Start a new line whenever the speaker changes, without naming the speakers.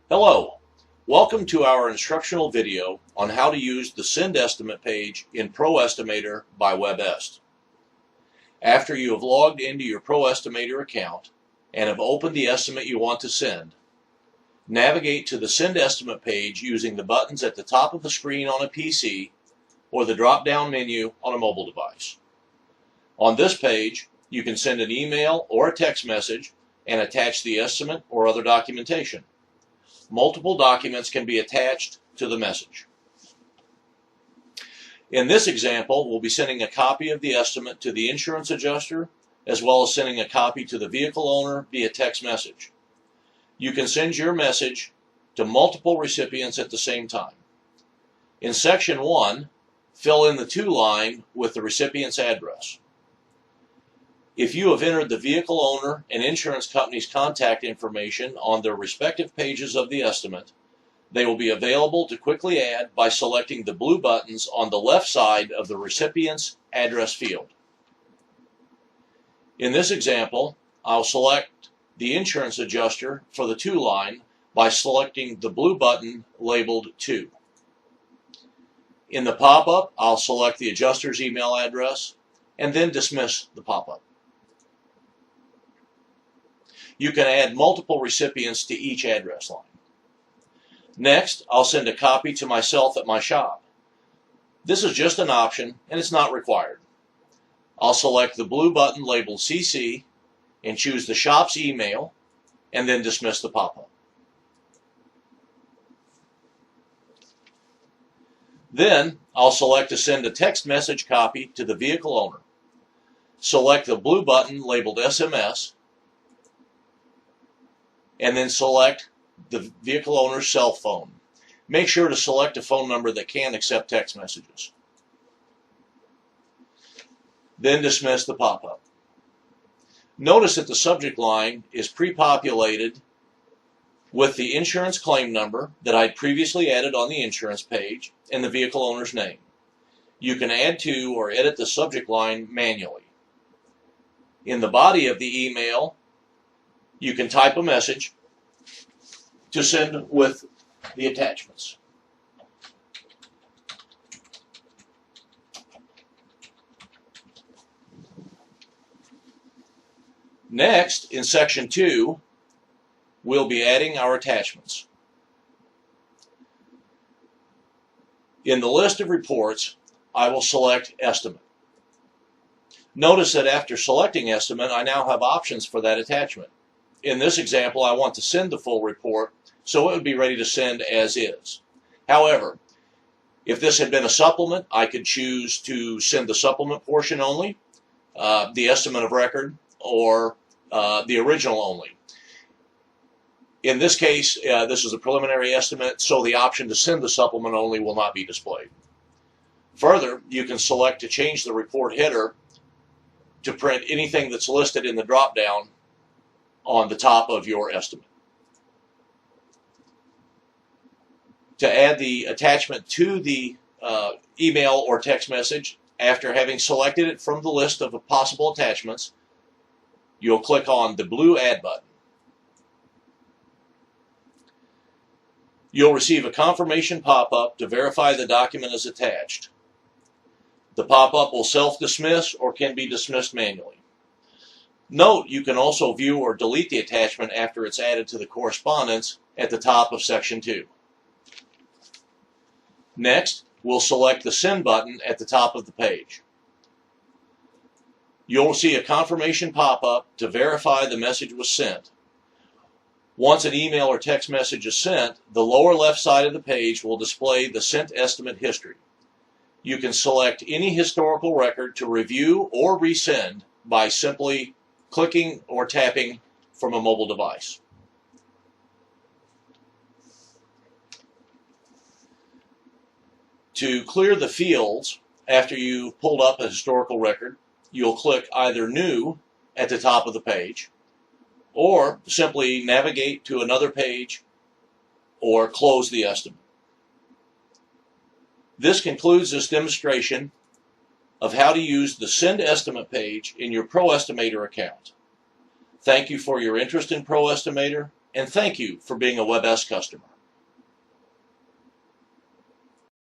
Hello, welcome to our instructional video on how to use the Send Estimate page in ProEstimator by WebEst. After you have logged into your ProEstimator account and have opened the estimate you want to send, navigate to the Send Estimate page using the buttons at the top of the screen on a PC or the drop-down menu on a mobile device. On this page, you can send an email or a text message and attach the estimate or other documentation. Multiple documents can be attached to the message. In this example, we'll be sending a copy of the estimate to the insurance adjuster, as well as sending a copy to the vehicle owner via text message. You can send your message to multiple recipients at the same time. In Section 1, fill in the to line with the recipient's address. If you have entered the vehicle owner and insurance company's contact information on their respective pages of the estimate, they will be available to quickly add by selecting the blue buttons on the left side of the recipient's address field. In this example, I'll select the insurance adjuster for the to line by selecting the blue button labeled To. In the pop-up, I'll select the adjuster's email address and then dismiss the pop-up. You can add multiple recipients to each address line. Next, I'll send a copy to myself at my shop. This is just an option and it's not required. I'll select the blue button labeled CC and choose the shop's email and then dismiss the pop-up. Then, I'll select to send a text message copy to the vehicle owner. Select the blue button labeled SMS and then select the vehicle owner's cell phone. Make sure to select a phone number that can accept text messages. Then dismiss the pop-up. Notice that the subject line is pre-populated with the insurance claim number that I'd previously added on the insurance page and the vehicle owner's name. You can add to or edit the subject line manually. In the body of the email, you can type a message to send with the attachments. Next, in Section 2, we'll be adding our attachments. In the list of reports, I will select Estimate. Notice that after selecting Estimate, I now have options for that attachment. In this example, I want to send the full report, so it would be ready to send as is. However, if this had been a supplement, I could choose to send the supplement portion only, the estimate of record, or the original only. In this case, this is a preliminary estimate, so the option to send the supplement only will not be displayed. Further, you can select to change the report header to print anything that's listed in the drop-down on the top of your estimate. To add the attachment to the email or text message, after having selected it from the list of possible attachments, you'll click on the blue Add button. You'll receive a confirmation pop-up to verify the document is attached. The pop-up will self-dismiss or can be dismissed manually. Note, you can also view or delete the attachment after it's added to the correspondence at the top of Section 2. Next, we'll select the Send button at the top of the page. You'll see a confirmation pop-up to verify the message was sent. Once an email or text message is sent, the lower left side of the page will display the sent estimate history. You can select any historical record to review or resend by simply clicking or tapping from a mobile device. To clear the fields after you've pulled up a historical record, you'll click either New at the top of the page, or simply navigate to another page or close the estimate. This concludes this demonstration of how to use the Send Estimate page in your ProEstimator account. Thank you for your interest in ProEstimator, and thank you for being a WebS customer.